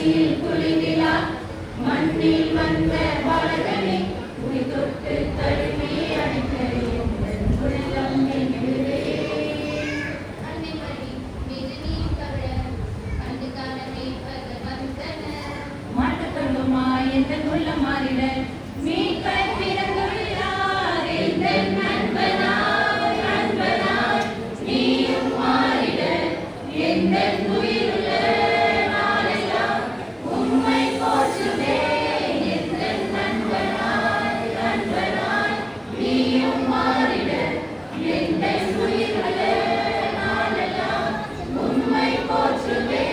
பணியில் குளிரிலா மண்ணில் வந்த பாலகனை உய் தொட்டு தழுவி அணைக்க எங்கள் உள்ளம் நெகிழுதே. மாட்டுக்கொள்ளுமா எங்கள் உள்ளம் மாறிட மீட்பர் பிறந்துள்ளார் எங்கள் நண்பனாய் நண்பனாய் நீயும் மாறிட எங்கள் உயிருள்ள நாளெல்லாம் உம்மை போற்றுவே. எங்கள் நண்பனாய் நண்பனாய் நீயும் மாறிட எங்கள் உயிருள்ள நாளெல்லாம் உம்மை போற்றுவே.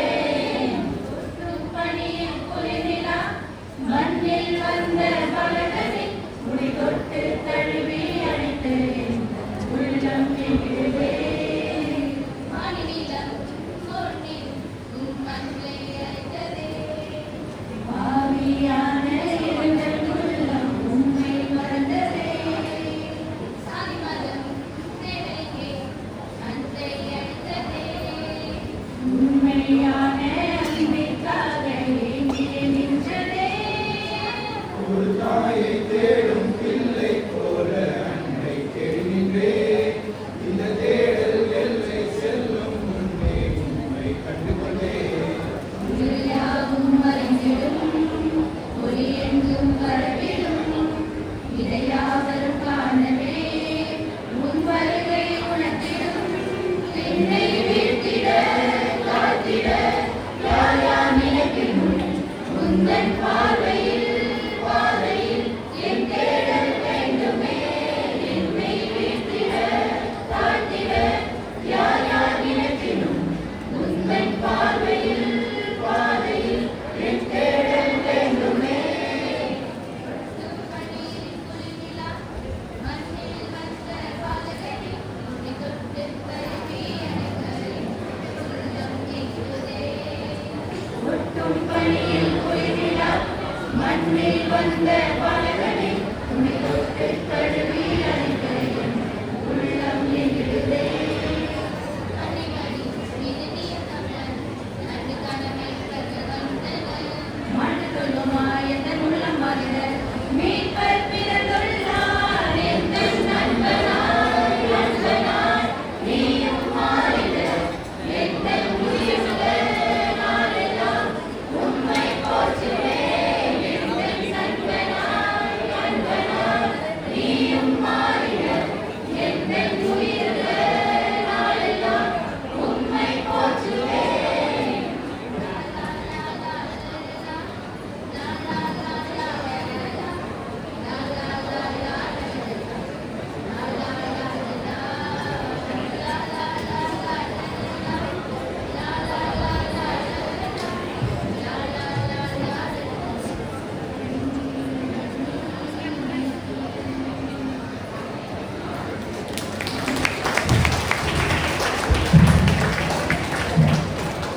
பணியில் குளிரிலா மண்ணில் வந்த பலகனை உடை தொட்டு தழுவி அணைத்து எங்கள் உள்ளம் நெகிழுதே. பாவியான எங்கள் உள்ளம் உம்மை மறந்ததே. உண்மையான அன்பிற்காக ஏங்கியே நின்றதே. ஒரு தாயை தேடும் பிள்ளை போல அன்னை தேடினே. இந்த தேடல் எல்லை செல்லும் முன்னே உண்மை கண்டுகொண்டே. உயிர்யாவும் மறைந்திடும் ஒளி எங்கும் பரவிடும் இதையாவரும் காணவே உன் வருகை உணர்த்திடும். என்னை வீழ்த்திட காத்திட யாரா நினைப்பினும் உந்தன் பார்வையில் பாதையில் என் தேடல் வேண்டுமே. என்னை வீழ்த்திட காத்திட யாரா நினைப்பினும் உந்தன் பார்வையில் பாதையில் என் தேடல் வேண்டுமே. ஒட்டும் பணியில் குளிரிலா மண்ணில் வந்த பாலகனை உன்னை தொட்டு தழுவி அணைக்க என் உள்ளம் நெகிழுதே. மாட்டுக்கொள்ளுமா எங்கள் உள்ளம் மாறிட மீட்பர்